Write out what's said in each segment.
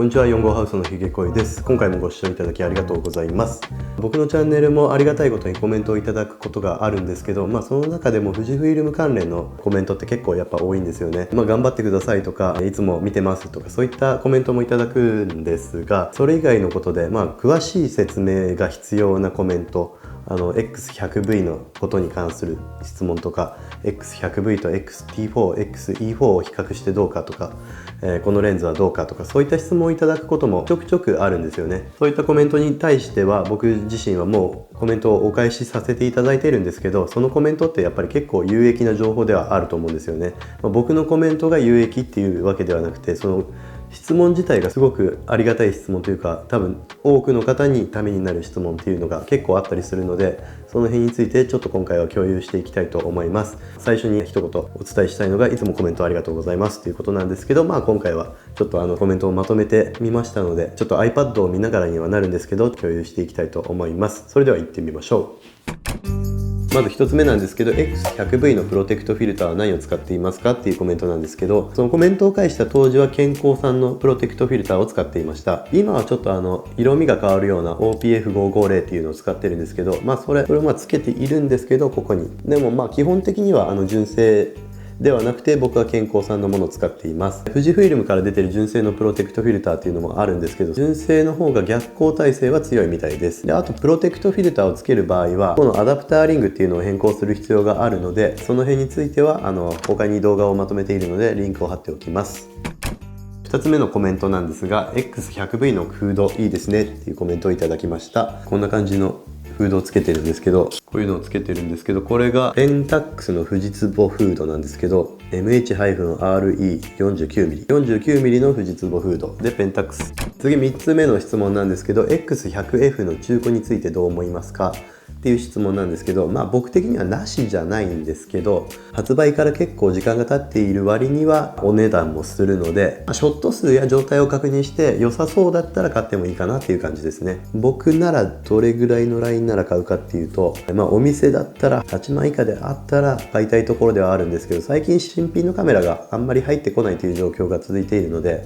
こんにちは、4号ハウスのひげこいです。今回もご視聴いただきありがとうございます。僕のチャンネルもありがたいことにコメントをいただくことがあるんですけど、その中でも富士フイルム関連のコメントって結構やっぱ多いんですよね。頑張ってくださいとか、いつも見てますとか、そういったコメントもいただくんですが、それ以外のことで、詳しい説明が必要なコメント、X100V のことに関する質問とか X100V と XT4、XE4 を比較してどうかとか、このレンズはどうかとか、そういった質問をいただくこともちょくちょくあるんですよね。そういったコメントに対しては僕自身はもうコメントをお返しさせていただいているんですけど、そのコメントってやっぱり結構有益な情報ではあると思うんですよね。僕のコメントが有益っていうわけではなくて、その質問自体がすごくありがたい質問というか、多分多くの方にためになる質問っていうのが結構あったりするので、その辺についてちょっと今回は共有していきたいと思います。最初に一言お伝えしたいのが、いつもコメントありがとうございますということなんですけど、今回はちょっとコメントをまとめてみましたので、ちょっと iPad を見ながらにはなるんですけど共有していきたいと思います。それでは行ってみましょう。まず1つ目なんですけど、 X100V のプロテクトフィルターは何を使っていますかっていうコメントなんですけど、そのコメントを返した当時は健康さんのプロテクトフィルターを使っていました。今はちょっと色味が変わるような OPF550 っていうのを使ってるんですけど、それをつけているんですけど、ここにでも基本的には純正ではなくて、僕は健康さんのものを使っています。富士フイルムから出てる純正のプロテクトフィルターっていうのもあるんですけど、純正の方が逆光耐性は強いみたいです。で、あとプロテクトフィルターをつける場合は、このアダプターリングっていうのを変更する必要があるので、その辺については他に動画をまとめているのでリンクを貼っておきます。2つ目のコメントなんですが、 X100V のフードいいですねっていうコメントをいただきました。こんな感じのフードをつけてるんですけど、こういうのをつけてるんですけど、これがペンタックスの富士壺フードなんですけど、 MH-RE49mm の富士壺フードでペンタックス。次3つ目の質問なんですけど、 X100F の中古についてどう思いますかっていう質問なんですけど、僕的にはなしじゃないんですけど、発売から結構時間が経っている割にはお値段もするので、ショット数や状態を確認して良さそうだったら買ってもいいかなっていう感じですね。僕ならどれぐらいのラインなら買うかっていうと、お店だったら8万以下であったら買いたいところではあるんですけど、最近新品のカメラがあんまり入ってこないという状況が続いているので、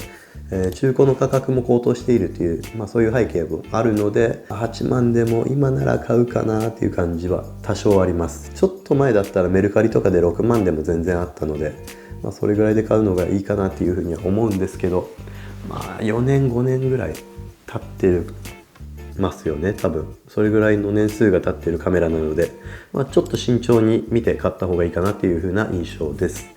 中古の価格も高騰しているという、そういう背景もあるので、8万でも今なら買うかなっていう感じは多少あります。ちょっと前だったらメルカリとかで6万でも全然あったので、それぐらいで買うのがいいかなっていうふうには思うんですけど、4年5年ぐらい経ってますよね。多分それぐらいの年数が経ってるカメラなので、ちょっと慎重に見て買った方がいいかなっていう風な印象です。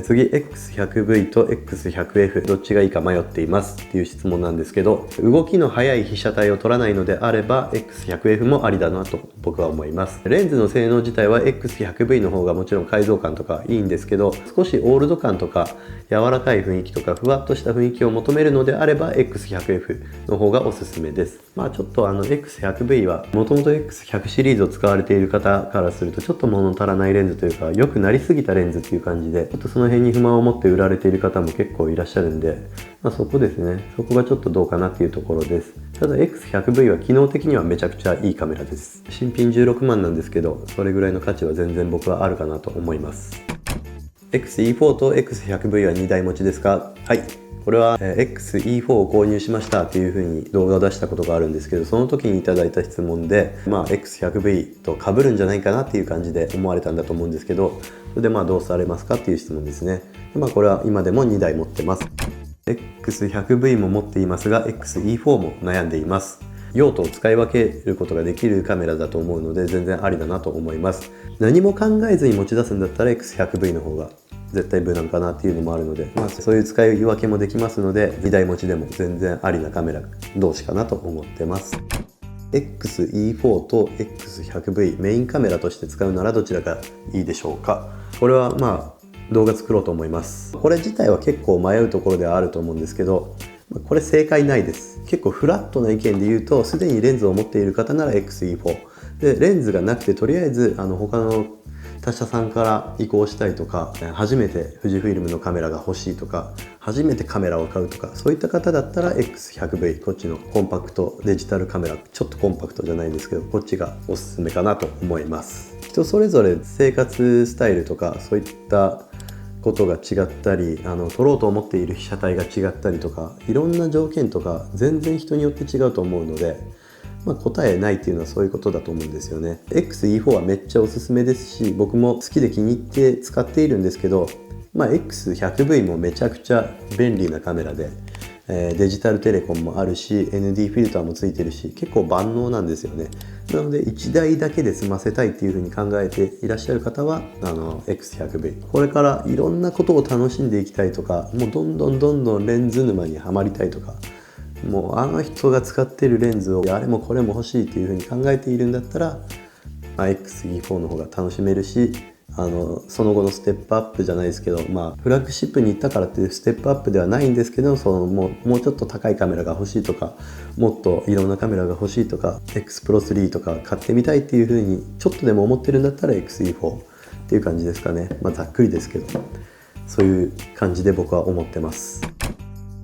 次 X100V と X100F どっちがいいか迷っていますっていう質問なんですけど、動きの速い被写体を撮らないのであれば X100F もありだなと僕は思います。レンズの性能自体は X100V の方がもちろん解像感とかいいんですけど、少しオールド感とか柔らかい雰囲気とかふわっとした雰囲気を求めるのであれば X100F の方がおすすめです。ちょっとX100V はもともと X100 シリーズを使われている方からするとちょっと物足らないレンズというか、良くなりすぎたレンズっていう感じで、ちょっとその辺に不満を持って売られている方も結構いらっしゃるんで、そこですね。そこがちょっとどうかなっていうところです。ただ X100V は機能的にはめちゃくちゃいいカメラです。新品16万なんですけど、それぐらいの価値は全然僕はあるかなと思います。XE4 と X100V は2台持ちですか？はい。これは XE4 を購入しましたっていう風に動画を出したことがあるんですけど、その時にいただいた質問で、X100V と被るんじゃないかなっていう感じで思われたんだと思うんですけど、それでどうされますかっていう質問ですね。これは今でも2台持ってます。X100V も持っていますが XE4 も悩んでいます。用途を使い分けることができるカメラだと思うので全然ありだなと思います。何も考えずに持ち出すんだったら X100V の方が絶対無難かなっていうのもあるので、そういう使い分けもできますので、2台持ちでも全然ありなカメラ同士かなと思ってます。XE4 と X100V メインカメラとして使うならどちらがいいでしょうか？これは動画作ろうと思います。これ自体は結構迷うところではあると思うんですけど、これ正解ないです。結構フラットな意見で言うと、すでにレンズを持っている方なら XE4 で、レンズがなくてとりあえず他の他社さんから移行したいとか、初めて富士フイルムのカメラが欲しいとか、初めてカメラを買うとか、そういった方だったら X100V、 こっちのコンパクトデジタルカメラ、ちょっとコンパクトじゃないんですけど、こっちがおすすめかなと思います。人それぞれ生活スタイルとかそういったことが違ったり撮ろうと思っている被写体が違ったりとか、いろんな条件とか全然人によって違うと思うので、答えないっていうのはそういうことだと思うんですよね。 XE4 はめっちゃおすすめですし、僕も好きで気に入って使っているんですけど、X100V もめちゃくちゃ便利なカメラで、デジタルテレコンもあるし ND フィルターもついてるし、結構万能なんですよね。なので1台だけで済ませたいっていう風に考えていらっしゃる方はX100V、 これからいろんなことを楽しんでいきたいとか、もうどんどんレンズ沼にはまりたいとか、もうあの人が使ってるレンズをあれもこれも欲しいっていう風に考えているんだったら、XE4 の方が楽しめるし、その後のステップアップじゃないですけど、フラッグシップに行ったからっていうステップアップではないんですけど、もうちょっと高いカメラが欲しいとか、もっといろんなカメラが欲しいとか、 X Pro 3とか買ってみたいっていう風にちょっとでも思ってるんだったら XE4 っていう感じですかね。ざっくりですけど、そういう感じで僕は思ってます。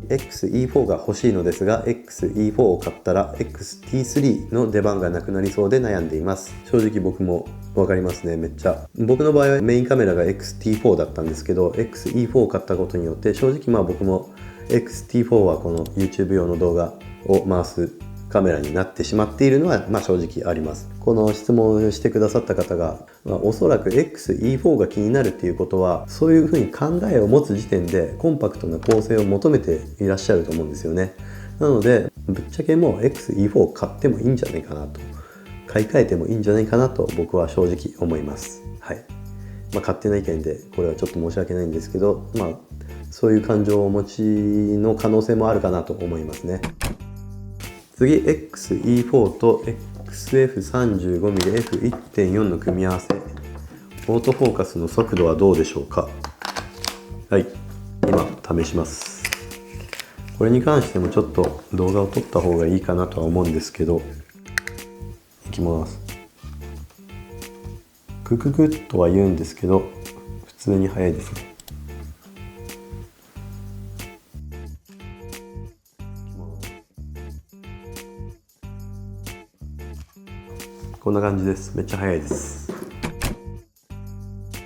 XE4 が欲しいのですが、 XE4 を買ったら XT3 の出番がなくなりそうで悩んでいます。正直僕も分かりますね。めっちゃ僕の場合はメインカメラが XT4 だったんですけど、 XE4 を買ったことによって正直僕も XT4 はこの YouTube 用の動画を回すカメラになってしまっているのは正直あります。この質問をしてくださった方が、おそらく XE4 が気になるっていうことは、そういうふうに考えを持つ時点でコンパクトな構成を求めていらっしゃると思うんですよね。なのでぶっちゃけもう XE4 を買ってもいいんじゃないかなと、買い替えてもいいんじゃないかなと僕は正直思います。はい。勝手な意見でこれはちょっと申し訳ないんですけど、そういう感情をお持ちの可能性もあるかなと思いますね。次 XE4 と XF35mmF1.4 の組み合わせ、オートフォーカスの速度はどうでしょうか。はい、今試します。これに関してもちょっと動画を撮った方がいいかなとは思うんですけど、いきます。クククッとは言うんですけど、普通に速いですね。こんな感じです。めっちゃ速いです。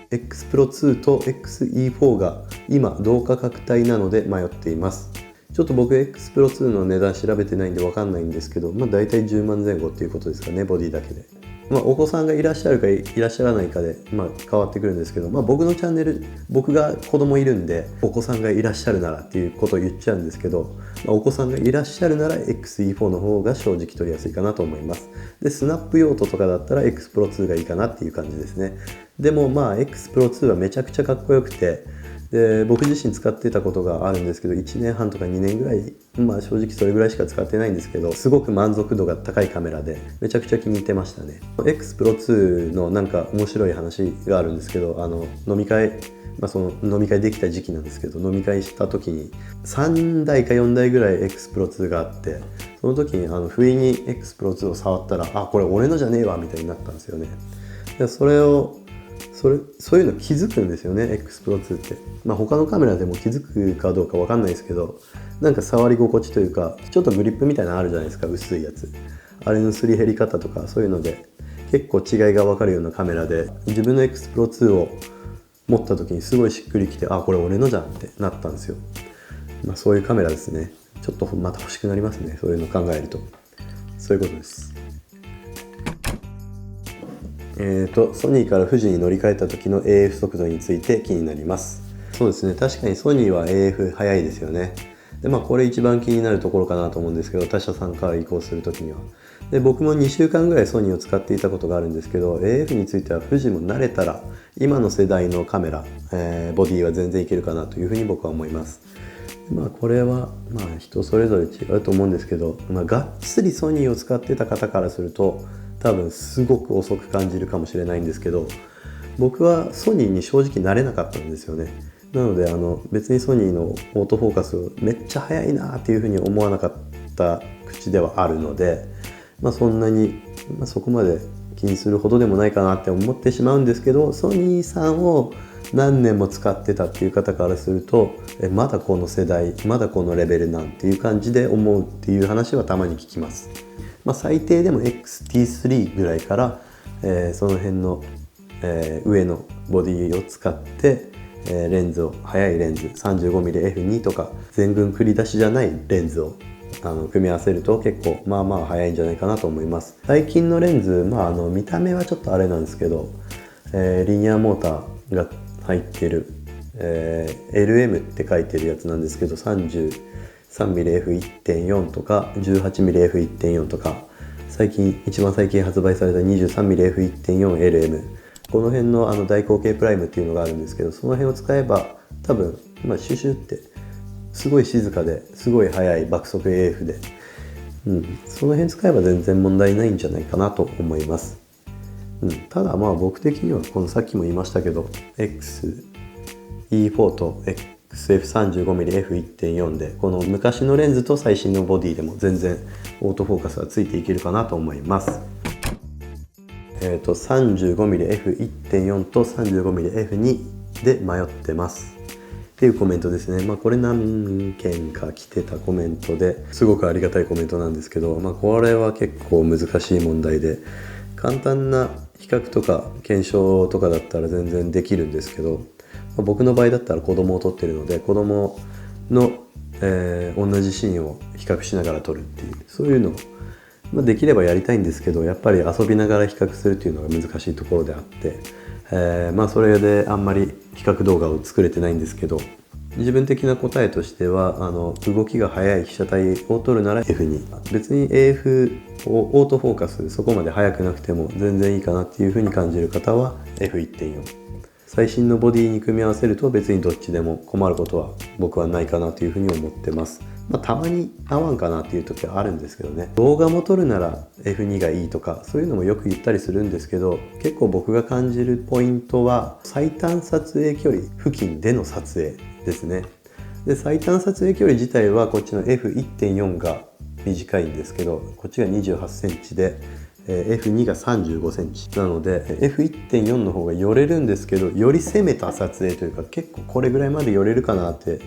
X Pro 2と XE4 が今同価格帯なので迷っています。ちょっと僕 X Pro 2の値段調べてないんで分かんないんですけど、だいたい10万前後っていうことですかね、ボディだけで。お子さんがいらっしゃるかいらっしゃらないかで、変わってくるんですけど、僕のチャンネル、僕が子供いるんで、お子さんがいらっしゃるならっていうことを言っちゃうんですけど、お子さんがいらっしゃるなら XE4 の方が正直取りやすいかなと思います。で、スナップ用途とかだったら X Pro 2がいいかなっていう感じですね。でもX Pro 2はめちゃくちゃかっこよくて、で僕自身使ってたことがあるんですけど、1年半とか2年ぐらい、正直それぐらいしか使ってないんですけど、すごく満足度が高いカメラでめちゃくちゃ気に入ってましたね。X Pro 2のなんか面白い話があるんですけど、飲み会、その飲み会できた時期なんですけど、飲み会した時に3台か4台ぐらい X Pro 2があって、その時に不意に X Pro 2を触ったら、これ俺のじゃねえわみたいになったんですよね。でそういうの気づくんですよね、 X Pro 2って。他のカメラでも気づくかどうか分かんないですけど、なんか触り心地というか、ちょっとグリップみたいなのあるじゃないですか、薄いやつ。あれのすり減り方とかそういうので結構違いが分かるようなカメラで、自分の X Pro 2を持った時にすごいしっくりきて、これ俺のじゃんってなったんですよ。そういうカメラですね。ちょっとまた欲しくなりますね、そういうの考えると。そういうことです。ソニーから富士に乗り換えた時の AF 速度について気になります。そうですね、確かにソニーは AF 速いですよね。でこれ一番気になるところかなと思うんですけど、他社さんから移行する時には。で僕も2週間ぐらいソニーを使っていたことがあるんですけど、 AF については富士も慣れたら今の世代のカメラ、ボディは全然いけるかなというふうに僕は思います。これは人それぞれ違うと思うんですけど、がっつりソニーを使ってた方からすると多分すごく遅く感じるかもしれないんですけど、僕はソニーに正直慣れなかったんですよね。なので別にソニーのオートフォーカスめっちゃ速いなっていうふうに思わなかった口ではあるので、そんなに、そこまで気にするほどでもないかなって思ってしまうんですけど、ソニーさんを何年も使ってたっていう方からすると、まだこの世代、まだこのレベルなんていう感じで思うっていう話はたまに聞きます。最低でも XT3 ぐらいから、その辺の、上のボディを使ってレンズを、速いレンズ 35mm-F2 とか全群繰り出しじゃないレンズを組み合わせると結構まあまあ速いんじゃないかなと思います。最近のレンズ、見た目はちょっとあれなんですけど、リニアモーターが入ってる、LM って書いてるやつなんですけど、 33mm-F1.4 とか 18mm-F1.4 とか、一番最近発売された 23mm-F1.4LM、 この辺の大口径プライムっていうのがあるんですけど、その辺を使えば多分シュシュってすごい静かですごい速い爆速 AF で、その辺使えば全然問題ないんじゃないかなと思います。ただ僕的にはこのさっきも言いましたけど XE4 と XF35mm-F1.4 でこの昔のレンズと最新のボディでも全然オートフォーカスはついていけるかなと思います。35mm-F1.4 と 35mm-F2 で迷ってますっていうコメントですね。これ何件か来てたコメントですごくありがたいコメントなんですけど、これは結構難しい問題で、簡単な比較とか検証とかだったら全然できるんですけど、僕の場合だったら子供を撮ってるので子供の、同じシーンを比較しながら撮るっていう、そういうのを、できればやりたいんですけど、やっぱり遊びながら比較するっていうのが難しいところであって、それであんまり比較動画を作れてないんですけど、自分的な答えとしては動きが速い被写体を撮るなら F2、 別に AF をオートフォーカスそこまで速くなくても全然いいかなっていう風に感じる方は F1.4、 最新のボディに組み合わせると別にどっちでも困ることは僕はないかなという風に思ってます。たまに合わんかなっていう時はあるんですけどね。動画も撮るなら F2 がいいとかそういうのもよく言ったりするんですけど、結構僕が感じるポイントは最短撮影距離付近での撮影ですね。で最短撮影距離自体はこっちの F1.4 が短いんですけど、こっちが28センチで、F2 が35センチなので F1.4 の方が寄れるんですけど、より攻めた撮影というか、結構これぐらいまで寄れるかなって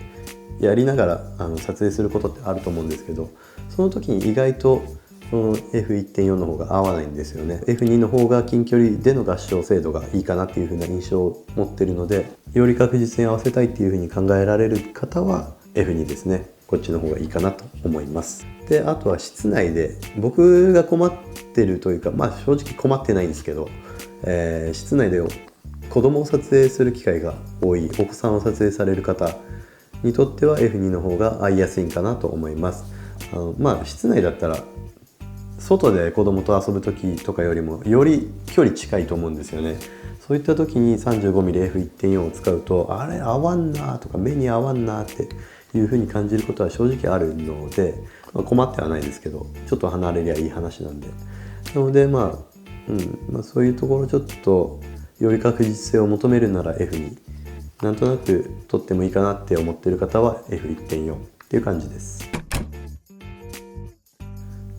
やりながら撮影することってあると思うんですけど、その時に意外とその F1.4 の方が合わないんですよね。 F2 の方が近距離での合掌精度がいいかなっていう風な印象を持ってるので、より確実に合わせたいっていう風に考えられる方は F2 ですね。こっちの方がいいかなと思います。であとは室内で僕が困ってるというか、正直困ってないんですけど、室内で子供を撮影する機会が多いお子さんを撮影される方にとっては F2 の方が合いやすいんかなと思います。室内だったら外で子供と遊ぶ時とかよりもより距離近いと思うんですよね。そういった時に 35mm-F1.4 を使うと、あれ合わんなとか目に合わんなっていう風に感じることは正直あるので、困ってはないですけど、ちょっと離れりゃいい話なんで、なのでそういうところちょっとより確実性を求めるなら F2、 なんとなく撮ってもいいかなって思ってる方は F1.4 っていう感じです。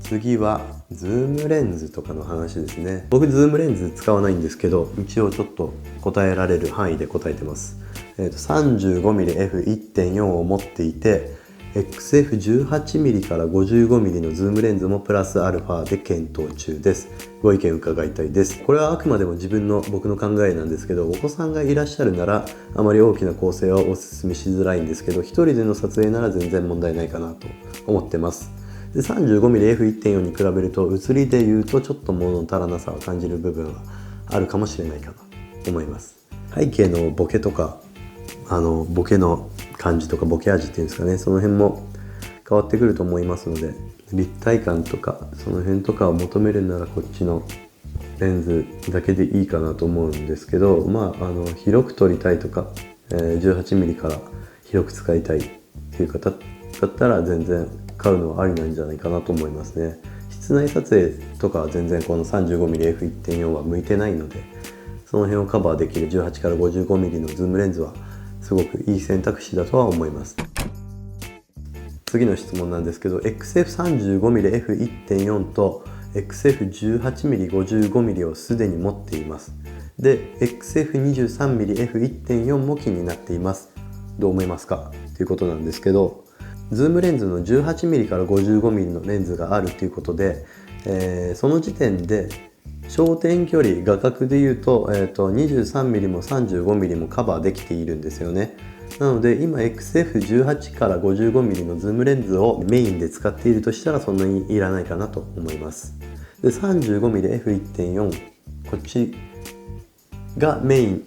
次はズームレンズとかの話ですね。僕ズームレンズ使わないんですけど、一応ちょっと答えられる範囲で答えてます。35mm-F1.4 を持っていて XF18mm から 55mm のズームレンズもプラスアルファで検討中です。ご意見伺いたいです。これはあくまでも僕の考えなんですけど、お子さんがいらっしゃるならあまり大きな構成はおすすめしづらいんですけど、一人での撮影なら全然問題ないかなと思ってます。で 35mm-F1.4 に比べると写りで言うとちょっと物足らなさを感じる部分はあるかもしれないかなと思います。背景のボケとかボケの感じとかボケ味っていうんですかね、その辺も変わってくると思いますので、立体感とかその辺とかを求めるならこっちのレンズだけでいいかなと思うんですけど、広く撮りたいとか、18mm から広く使いたいっていう方だったら全然買うのはありなんじゃないかなと思いますね。室内撮影とかは全然この 35mm-F1.4 は向いてないので、その辺をカバーできる18から 55mm のズームレンズはすごくいい選択肢だとは思います。次の質問なんですけど、 XF35mm-F1.4 と XF18mm-55mm をすでに持っています。で XF23mm-F1.4 も気になっています。どう思いますかということなんですけど、ズームレンズの 18mm から 55mm のレンズがあるということで、その時点で焦点距離画角でいうと、23mm も 35mm もカバーできているんですよね。なので今 XF18 から 55mm のズームレンズをメインで使っているとしたらそんなにいらないかなと思います。で 35mmF1.4 こっちがメインっ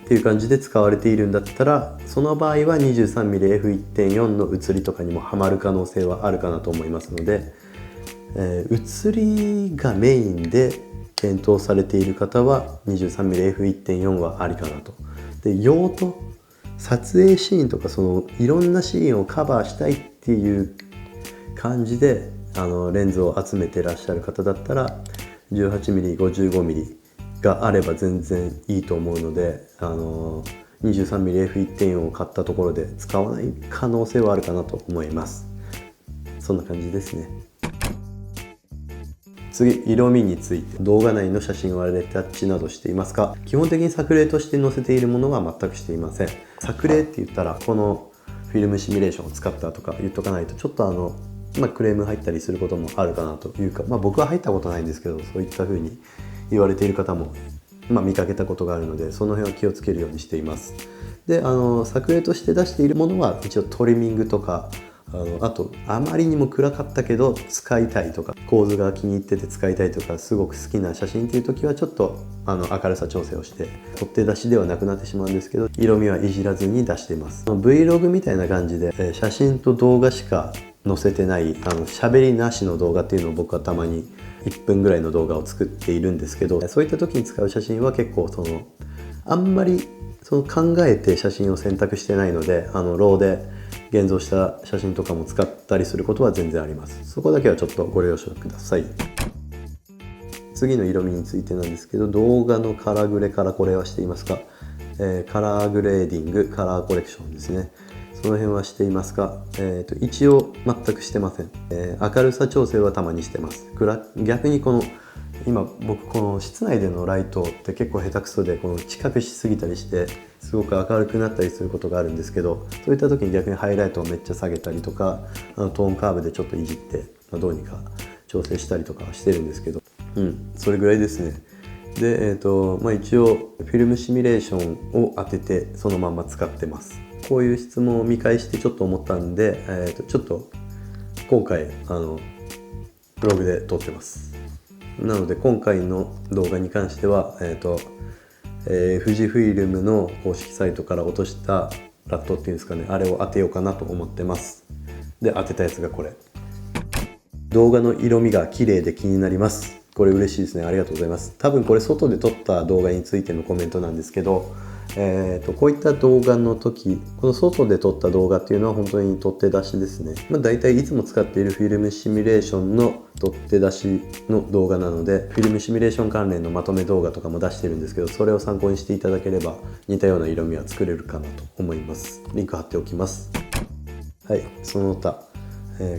ていう感じで使われているんだったら、その場合は 23mmF1.4 の写りとかにもハマる可能性はあるかなと思いますので、写りがメインで検討されている方は 23mmF1.4 はありかなと。で用途、撮影シーンとかそのいろんなシーンをカバーしたいっていう感じでレンズを集めてらっしゃる方だったら 18mm、55mm があれば全然いいと思うので、23mmF1.4 を買ったところで使わない可能性はあるかなと思います。そんな感じですね。次、色味について。動画内の写真はレタッチなどしていますか？基本的に作例として載せているものは全くしていません。作例って言ったらこのフィルムシミュレーションを使ったとか言っとかないとちょっとクレーム入ったりすることもあるかなというか、僕は入ったことないんですけど、そういった風に言われている方も見かけたことがあるので、その辺は気をつけるようにしています。で作例として出しているものは一応トリミングとかあとあまりにも暗かったけど使いたいとか、構図が気に入ってて使いたいとか、すごく好きな写真っていう時はちょっと明るさ調整をして取って出しではなくなってしまうんですけど、色味はいじらずに出しています。Vlog みたいな感じで写真と動画しか載せてない喋りなしの動画っていうのを僕はたまに1分ぐらいの動画を作っているんですけど、そういった時に使う写真は結構あんまり考えて写真を選択してないので、ローで現像した写真とかも使ったりすることは全然あります。そこだけはちょっとご了承ください。次の色味についてなんですけど、動画のカラーグレからこれはしていますか？カラーグレーディング、カラーコレクションですね。その辺はしていますか？一応全くしてません。明るさ調整はたまにしてます。逆に今僕この室内でのライトって結構下手くそで、近くしすぎたりしてすごく明るくなったりすることがあるんですけど、そういった時に逆にハイライトをめっちゃ下げたりとか、トーンカーブでちょっといじって、どうにか調整したりとかしてるんですけど、それぐらいですね。で、一応フィルムシミュレーションを当ててそのまま使ってます。こういう質問を見返してちょっと思ったんで、ちょっと今回ブログで撮ってます。なので今回の動画に関しては、富士フイルムの公式サイトから落としたラットっていうんですかね、あれを当てようかなと思ってます。で、当てたやつがこれ。動画の色味が綺麗で気になります。これ嬉しいですね。ありがとうございます。多分これ外で撮った動画についてのコメントなんですけど、こういった動画の時、この外で撮った動画っていうのは本当に取って出しですね。大体いつも使っているフィルムシミュレーションの取って出しの動画なので、フィルムシミュレーション関連のまとめ動画とかも出してるんですけど、それを参考にしていただければ似たような色味は作れるかなと思います。リンク貼っておきます。はい、その他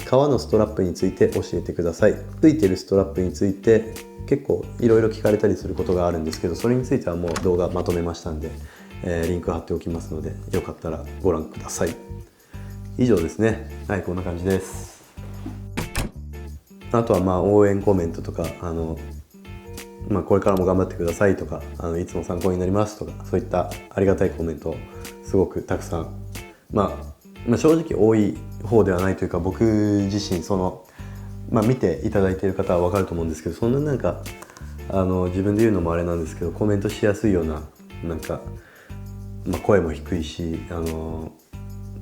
革のストラップについて教えてください。ついてるストラップについて結構いろいろ聞かれたりすることがあるんですけど、それについてはもう動画まとめましたんで、リンク貼っておきますので、よかったらご覧ください。以上ですね。はい、こんな感じです。あとは応援コメントとかこれからも頑張ってくださいとかいつも参考になりますとか、そういったありがたいコメントすごくたくさん正直多い方ではないというか、僕自身見ていただいている方は分かると思うんですけど、そんな自分で言うのもあれなんですけど、コメントしやすいような声も低いし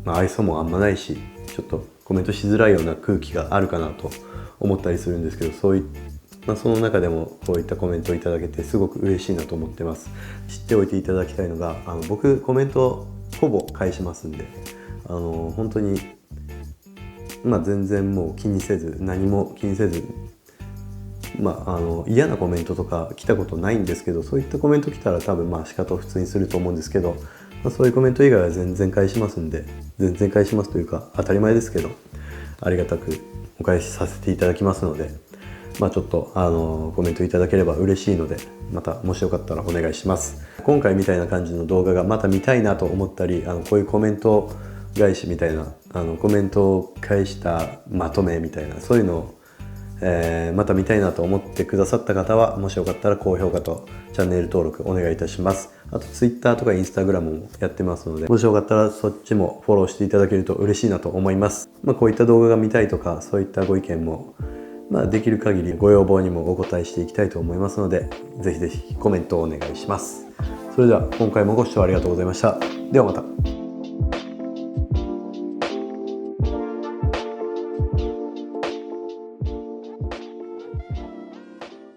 愛想もあんまないし、ちょっとコメントしづらいような空気があるかなと思ったりするんですけど、その中でもこういったコメントをいただけてすごく嬉しいなと思ってます。知っておいていただきたいのが僕コメントほぼ返しますんで、本当に全然もう気にせず、何も気にせず、嫌なコメントとか来たことないんですけど、そういったコメント来たら多分仕方を普通にすると思うんですけど、そういうコメント以外は全然返しますんで、全然返しますというか当たり前ですけど、ありがたくお返しさせていただきますので、ちょっとコメントいただければ嬉しいので、またもしよかったらお願いします。今回みたいな感じの動画がまた見たいなと思ったり、こういうコメント返しみたいなコメントを返したまとめみたいな、そういうのをまた見たいなと思ってくださった方は、もしよかったら高評価とチャンネル登録お願いいたします。あと Twitter とか Instagram もやってますので、もしよかったらそっちもフォローしていただけると嬉しいなと思います。こういった動画が見たいとか、そういったご意見もできる限りご要望にもお答えしていきたいと思いますので、ぜひぜひコメントをお願いします。それでは今回もご視聴ありがとうございました。ではまた。